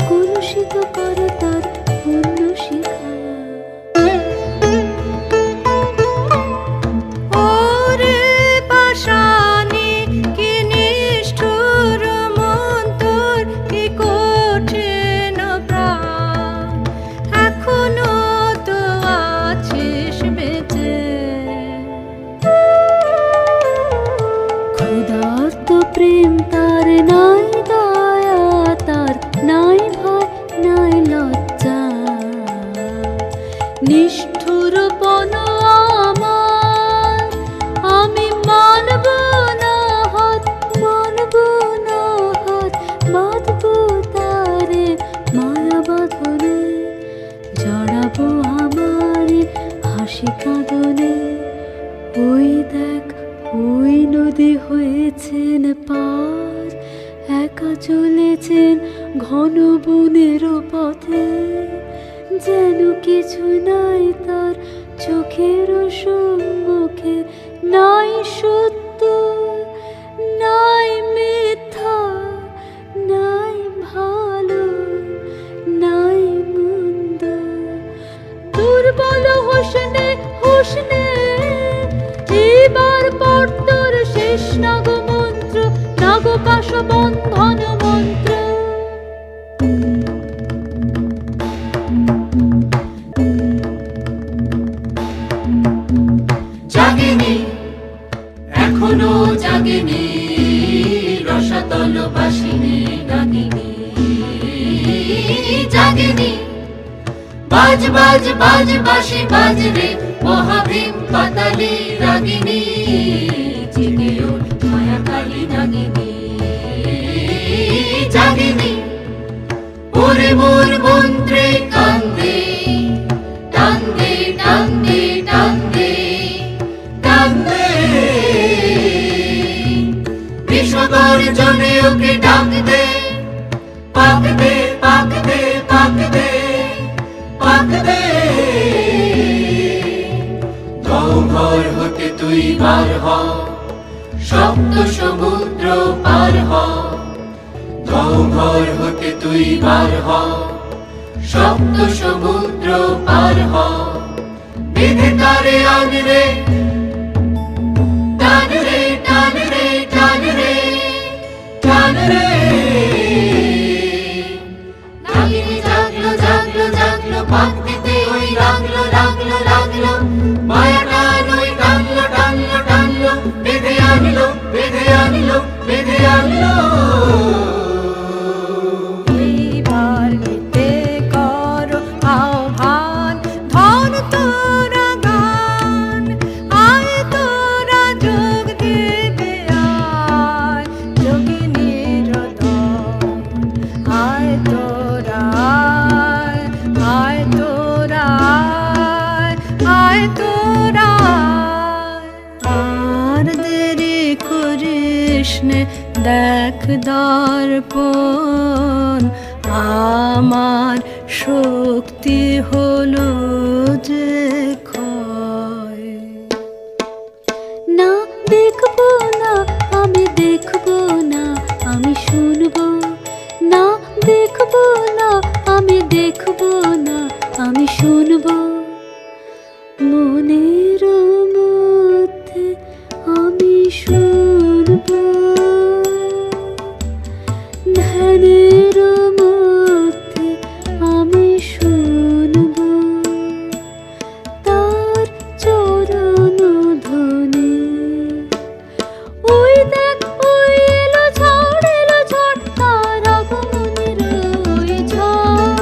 কলুষিত করে তার পূর্ণ শিখা। ওরে পাষাণী কি নিষ্ঠুর মন তোর, কি কঠিন প্রাণ, এখনো তো আছিস বেঁচে। ক্ষুধার্ত প্রেম তার নাই দয়া, তার নাই ভয় নাই লজ্জা, নিষ্ঠুরপন আমার আমি মানব না হাত, মানব না হাত, বাঁধব তারে মায়া বাঁধনে, জড়াবো আমারে হাসি কাঁদনে। ওই দেখ ওই নদী হয়েছেন পার, একা চলেছেন ঘন বনের পথে, যেন কিছু নাই তার চোখের সম্মুখে, নাই সত্য নাই মিথ্যা, নাই ভালো নাই মন্দ। দুর্বল হোসনে হোসনে এবার পর্দর শেষ নাগমন্ত্র, নাগপাশ বন্ধন মন্ত্র। জাগেনি এখনো জাগেনি রসাতল বাসিনী নাগিনী, জাগেনি বাজ বাজ বাজ বাঁশি বাজ রে মহাভীম পাতালি রাগিনী, জেগে ওঠ মায়া কালী নাগিনী। জাগেনি ওরে মোর মন্ত্রে কান্দে, টান্দে টান্দে টান্দে টান্দে, বিশ্বগর্জনে ওকে ডাক দে, পাক দে পাক দে পাক দে পাক দে। গহ্বর হতে তুই বার হ, সপ্ত সমুদ্র পার হ, গহ্বর হতে তুই বার হ, সপ্ত সমুদ্র পার হ। বেঁধে তারে আন রে, টান রে টান রে টান রে টান রে। নাগিনী জাগলো জাগলো জাগলো, পাক দিতে ওই লাগলো লাগলো লাগলো, মায়া টান ওই টানলো টানলো টানলো, বেঁধে আনলো বেঁধে আনলো বেঁধে আনলো। এইবার নিতে করো আহ্বান, ধন তোরা গান, আয় তোরা যোগ দেবে আয়, যোগিনীর দল। আয় তোরা আয়, আয় তোরা আয়, আয় তোরা আয়। আর দেরি করিস নে, দেখ দর্পণ আমার শক্তি হলো যে ক্ষয়। না দেখবো না আমি দেখবো না, আমি শুনবো আমি দেখবো না, আমি শুনবো মনের মধ্যে আমি শুনবো, ধ্যানের মধ্যে আমি শুনবো তার চরণ ধ্বনি। ওই দেখ ওই এলো ঝড় তার আগমনের ওই ঝড়,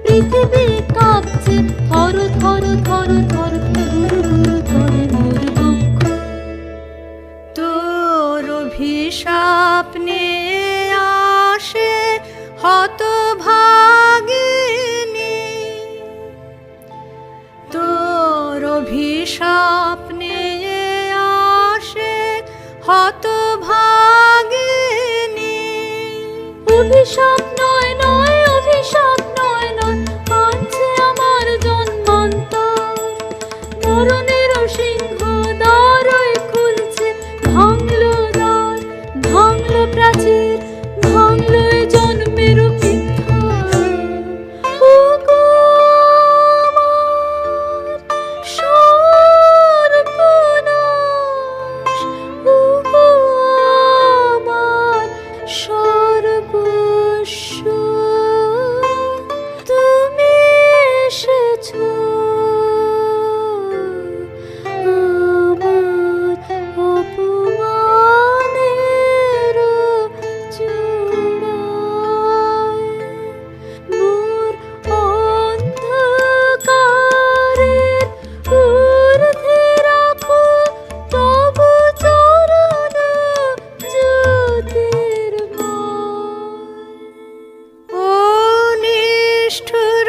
পৃথিবী কাঁপছে থর থর থর থর, গুরু গুরু ধরে মোর বক্ষ। তোর অভিশাপ নিয়ে আসে হতভাগিনী, তোর অভিশাপ নিয়ে আসে হতভাগিনী। অভিশাপ নয় নয়, অভিশাপ নয় নয়, আনছে আমার জন্মান্তর। মরণের সিংহ দ্বারই খুলছে, ভাঙলো দ্বার, ভাঙলো প্রাচীর, ভাঙলো এ জন্মের মিথ্যা। ওগো আমার সর্বনাশ, ওগো আমার সর্বস্ব, তুমি এসেছো আমার অপমানের চূড়ায়। মোর অন্ধকারের ঊর্ধ্বে রাখো তবু চরণ জ্যোতির্ময়। ও নিষ্ঠুর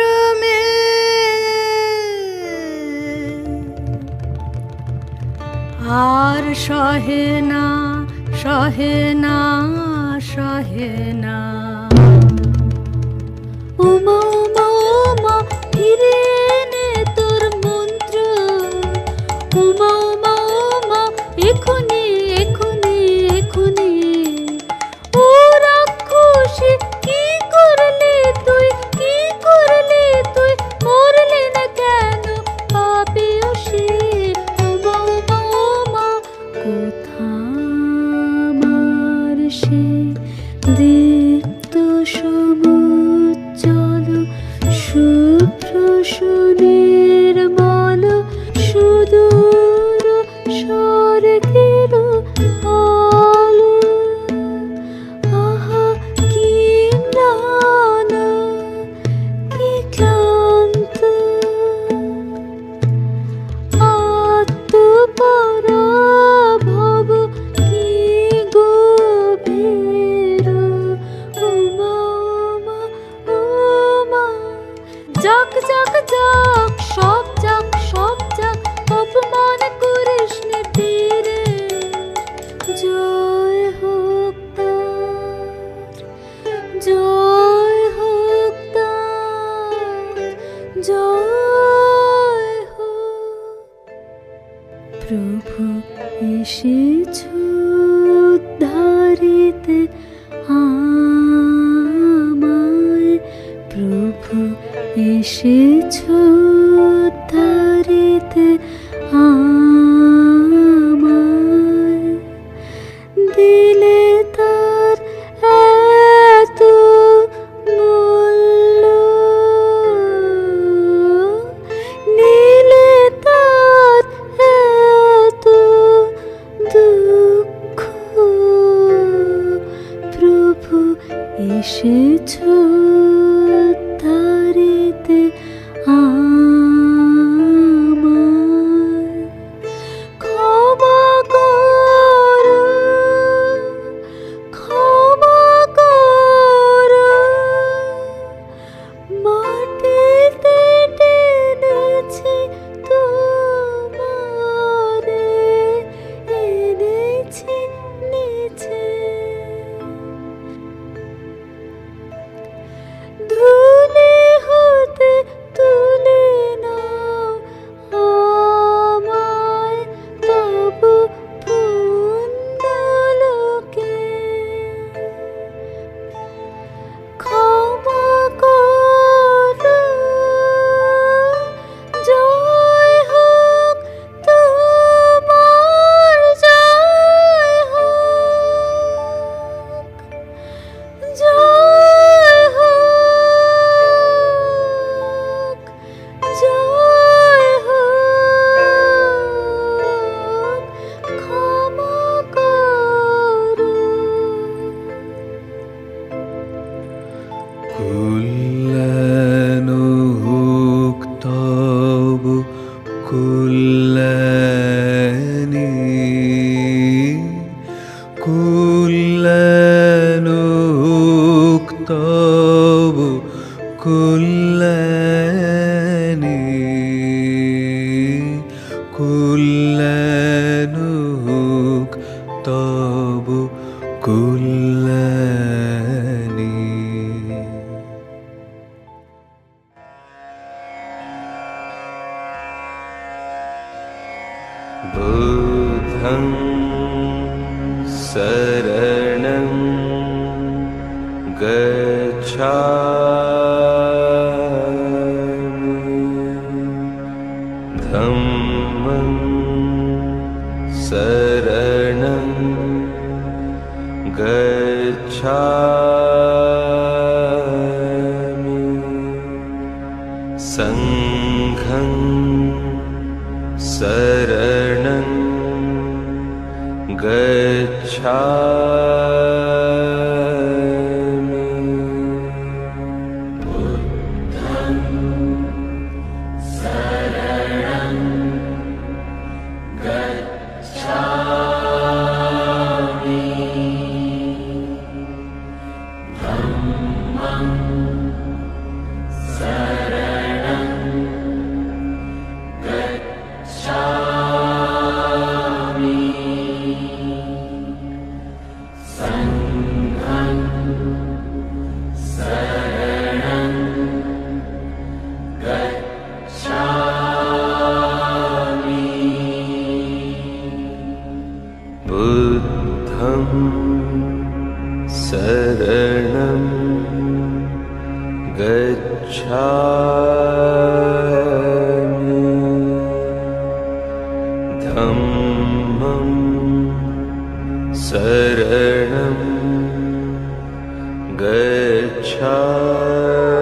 আর সহে না, সহে না, সহে না। ওমা ওমা ওমা ফিরে এনে তোর মন্ত্র, ওমা ওমা ওমা এখনি এখনি এখনি। ও রাক্ষসী কি করলি তুই, কি করলি তুই, মরলি না কেন পাপী অসীম। ওমা ওমা ওমা কোথা আমার সে দীপ্ত সমুজ্জ্বল শুভ্র সুনির্মল সুদূর স্বর্গের আলো। আহা কি ম্লান, কি ক্লান্ত, আত্মপরাভব কি গভীর। ওমা ওমা ওমা যাক যাক যাক, সব যাক সব যাক, অপমান করিস নে তীরে। জয় হোক তার, জয় হোক তার, জয় হোক। প্রভু এসেছো উদ্ধারিতে আমায়, প্রভু এসেছো উদ্ধারিতে আমায়। দিলে তার এত মূল্য, নিলে তার এত দুঃখ, প্রভু এসেছো উদ্ধারিতে আমায়। ক্ষমা করো, ক্ষমা করো, মাটিতে টেনেছি তোমারে, এনেছি নিচে। কল্যাণ হোক তব কল্যাণী, কল্যাণ হোক তব কল্যাণী, কল্যাণ হোক তব কল্যাণী। বুদ্ধং শরণং গচ্ছামি, ধম্মং শরণং গচ্ছামি, সংঘং শরণং গচ্ছামি, বুদ্ধং শরণং গচ্ছামি, ধম্মং শরণং গচ্ছামি, সংঘং শরণং গচ্ছামি, বুদ্ধং শরণং গচ্ছামি, ধম্মং শরণং গচ্ছামি।